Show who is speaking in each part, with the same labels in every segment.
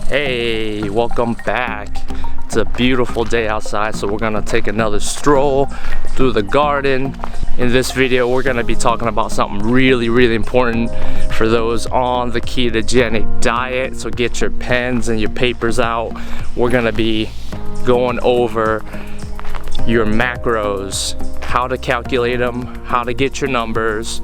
Speaker 1: Hey, welcome back. It's a beautiful day outside, so we're gonna take another stroll through the garden. In this video, we're gonna be talking about something really important for those on the ketogenic diet. So get your pens and your papers out. We're gonna be going over your macros, how to calculate them, how to get your numbers,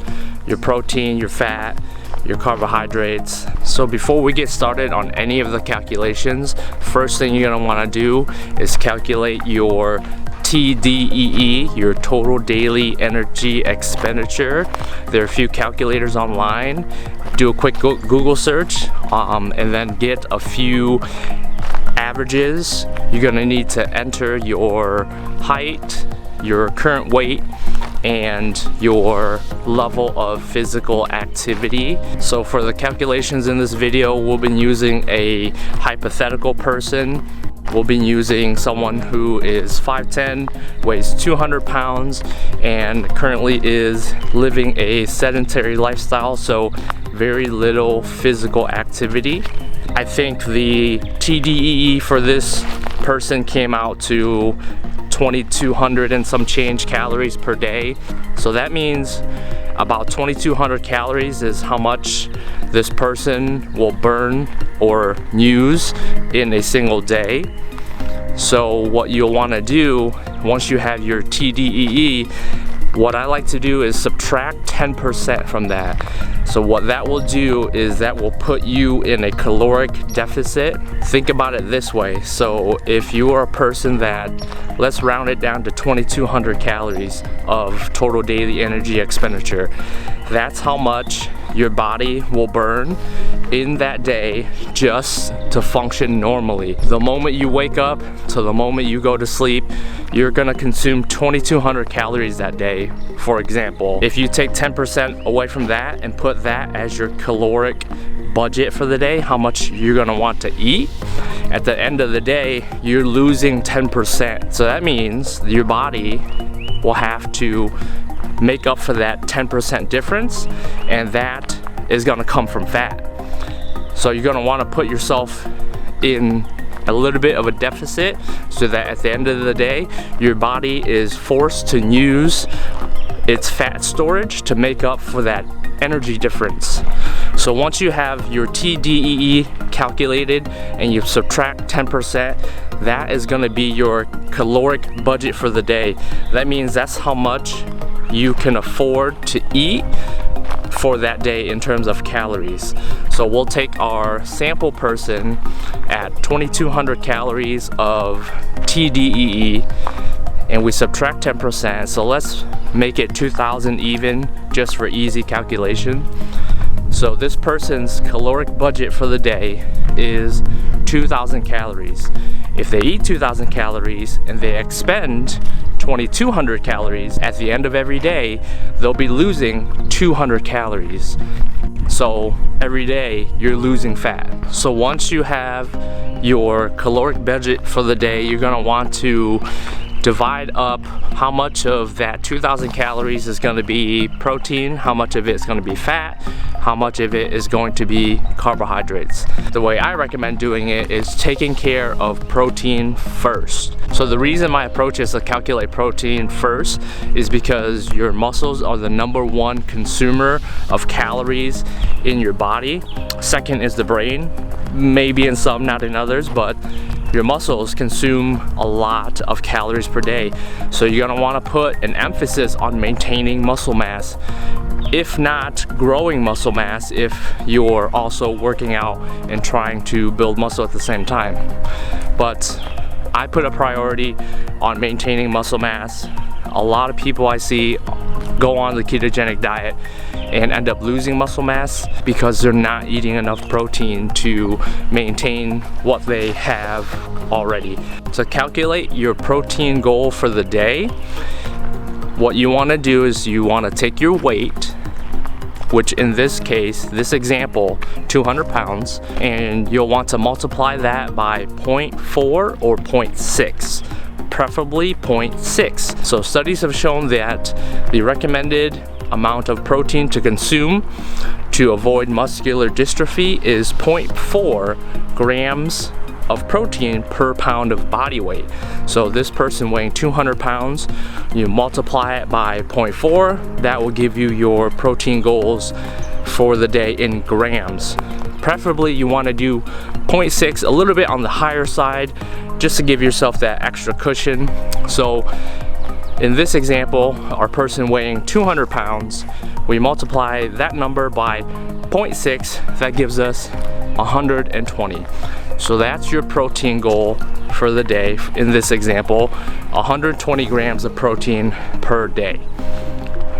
Speaker 1: your protein, your fat, your carbohydrates. So before we get started on any of the calculations, first thing you're gonna wanna do is calculate your TDEE, your total daily energy expenditure. There are a few calculators online. Do a quick Google search and then get a few averages. You're gonna need to enter your height, your current weight, and your level of physical activity. So for the calculations in this video, we'll be using a hypothetical person. We'll be using someone who is 5'10", weighs 200 pounds, and currently is living a sedentary lifestyle, so very little physical activity. I think the TDEE for this person came out to 2,200 and some change calories per day. So that means about 2,200 calories is how much this person will burn or use in a single day. So what you'll want to do once you have your TDEE, what I like to do is subtract 10% from that. So what that will do is that will put you in a caloric deficit. Think about it this way. So if you are a person that, let's round it down to 2,200 calories of total daily energy expenditure, that's how much your body will burn in that day just to function normally. The moment you wake up to the moment you go to sleep, you're gonna consume 2,200 calories that day. For example, if you take 10% away from that and put that as your caloric budget for the day, how much you're gonna want to eat, at the end of the day, you're losing 10%. So that means your body will have to make up for that 10% difference, and that is gonna come from fat. So you're gonna wanna put yourself in a little bit of a deficit so that at the end of the day, your body is forced to use its fat storage to make up for that energy difference. So once you have your TDEE calculated and you subtract 10%, that is gonna be your caloric budget for the day. That means that's how much you can afford to eat for that day in terms of calories. So we'll take our sample person at 2,200 calories of TDEE and we subtract 10%. So let's make it 2,000 even, just for easy calculation. So this person's caloric budget for the day is 2,000 calories. If they eat 2,000 calories and they expend 2,200 calories at the end of every day, they'll be losing 200 calories. So every day you're losing fat. So once you have your caloric budget for the day, you're gonna want to divide up how much of that 2,000 calories is going to be protein, how much of it is going to be fat, how much of it is going to be carbohydrates. The way I recommend doing it is taking care of protein first. So the reason my approach is to calculate protein first is because your muscles are the #1 consumer of calories in your body. Second is the brain, maybe in some, not in others, but your muscles consume a lot of calories per day. So you're gonna wanna put an emphasis on maintaining muscle mass, if not growing muscle mass, if you're also working out and trying to build muscle at the same time. But I put a priority on maintaining muscle mass. A lot of people I see go on the ketogenic diet and end up losing muscle mass because they're not eating enough protein to maintain what they have already. To calculate your protein goal for the day, what you want to do is you want to take your weight, which in this case, this example, 200 pounds, and you'll want to multiply that by 0.4 or 0.6. Preferably 0.6. So studies have shown that the recommended amount of protein to consume to avoid muscular dystrophy is 0.4 grams of protein per pound of body weight. So this person weighing 200 pounds, you multiply it by 0.4, that will give you your protein goals for the day in grams. Preferably you want to do 0.6, a little bit on the higher side, just to give yourself that extra cushion. So in this example, our person weighing 200 pounds, we multiply that number by 0.6, that gives us 120. So that's your protein goal for the day. In this example, 120 grams of protein per day,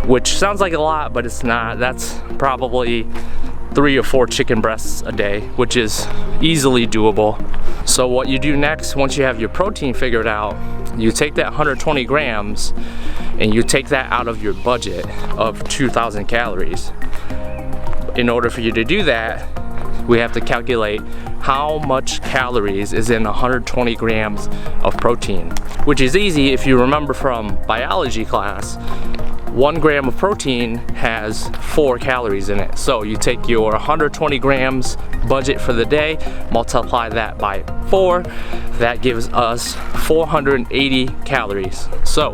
Speaker 1: which sounds like a lot, but it's not. That's probably 3 or 4 chicken breasts a day, which is easily doable. So what you do next, once you have your protein figured out, you take that 120 grams and you take that out of your budget of 2,000 calories. In order for you to do that, we have to calculate how much calories is in 120 grams of protein, which is easy if you remember from biology class. 1 gram of protein has 4 calories in it. So you take your 120 grams budget for the day, multiply that by 4, that gives us 480 calories. So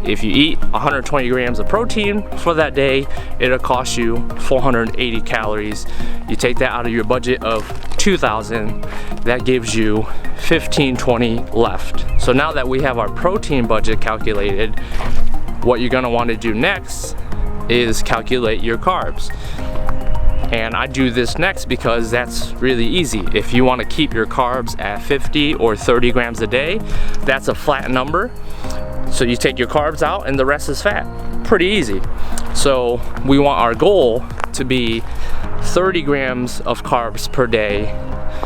Speaker 1: if you eat 120 grams of protein for that day, it'll cost you 480 calories. You take that out of your budget of 2,000, that gives you 1,520 left. So now that we have our protein budget calculated, what you're gonna want to do next is calculate your carbs. And I do this next because that's really easy. If you want to keep your carbs at 50 or 30 grams a day, that's a flat number. So you take your carbs out and the rest is fat. Pretty easy. So we want our goal to be 30 grams of carbs per day.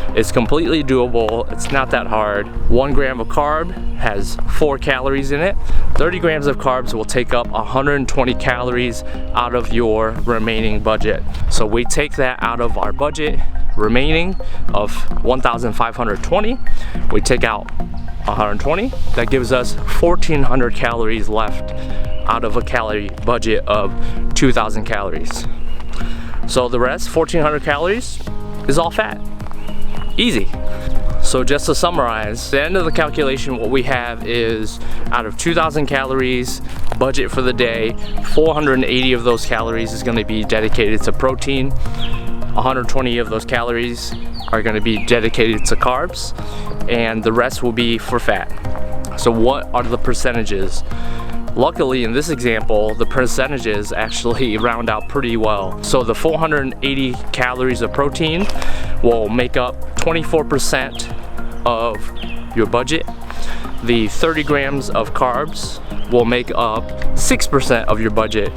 Speaker 1: It's completely doable. It's not that hard. 1 gram of carb has 4 calories in it. 30 grams of carbs will take up 120 calories out of your remaining budget. So we take that out of our budget remaining of 1,520. We take out 120. That gives us 1,400 calories left out of a calorie budget of 2,000 calories. So the rest, 1,400 calories, is all fat. Easy. So just to summarize, the end of the calculation, what we have is out of 2,000 calories budget for the day, 480 of those calories is going to be dedicated to protein. 120 of those calories are going to be dedicated to carbs, and the rest will be for fat. So what are the percentages? Luckily, in this example, the percentages actually round out pretty well. So the 480 calories of protein will make up 24% of your budget. The 30 grams of carbs will make up 6% of your budget.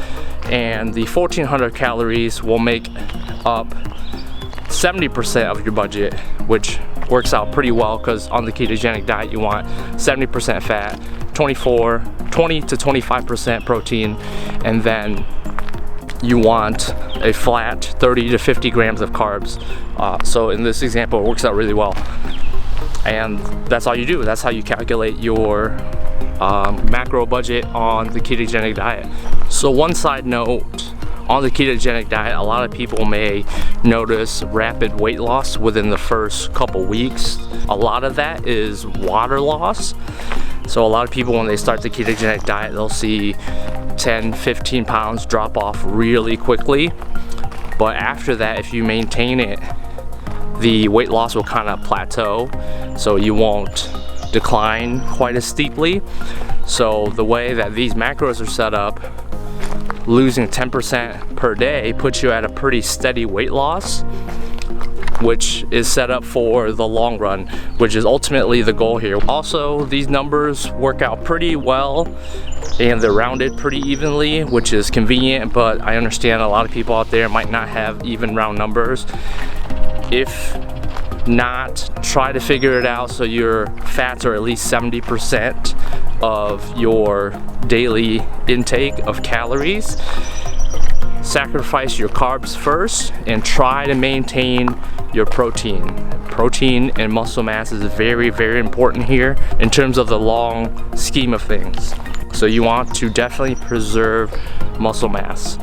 Speaker 1: And the 1,400 calories will make up 70% of your budget, which works out pretty well because on the ketogenic diet you want 70% fat, 20 to 25% protein, and then you want a flat 30 to 50 grams of carbs. So in this example, it works out really well. And that's all you do. That's how you calculate your macro budget on the ketogenic diet. So one side note, on the ketogenic diet, a lot of people may notice rapid weight loss within the first couple weeks. A lot of that is water loss. So a lot of people, when they start the ketogenic diet, they'll see 10, 15 pounds drop off really quickly. But after that, if you maintain it, the weight loss will kind of plateau, so you won't decline quite as steeply. So the way that these macros are set up, losing 10% per day puts you at a pretty steady weight loss, which is set up for the long run, which is ultimately the goal here. Also, these numbers work out pretty well and they're rounded pretty evenly, which is convenient, but I understand a lot of people out there might not have even round numbers. If not, try to figure it out so your fats are at least 70% of your daily intake of calories. sacrifice your carbs first and try to maintain your protein. Protein and muscle mass is very, very important here in terms of the long scheme of things. So you want to definitely preserve muscle mass.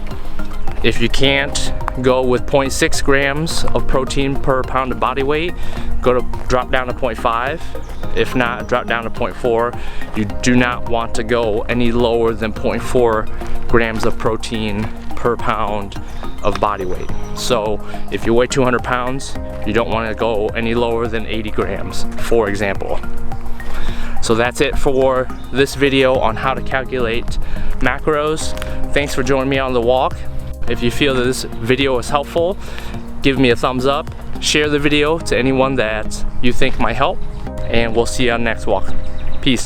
Speaker 1: If you can't go with 0.6 grams of protein per pound of body weight, drop down to 0.5. If not, drop down to 0.4. You do not want to go any lower than 0.4 grams of protein per pound of body weight. So if you weigh 200 pounds, you don't want to go any lower than 80 grams, for example. So that's it for this video on how to calculate macros. Thanks for joining me on the walk. If you feel that this video was helpful, give me a thumbs up, share the video to anyone that you think might help, and we'll see you on the next walk. Peace.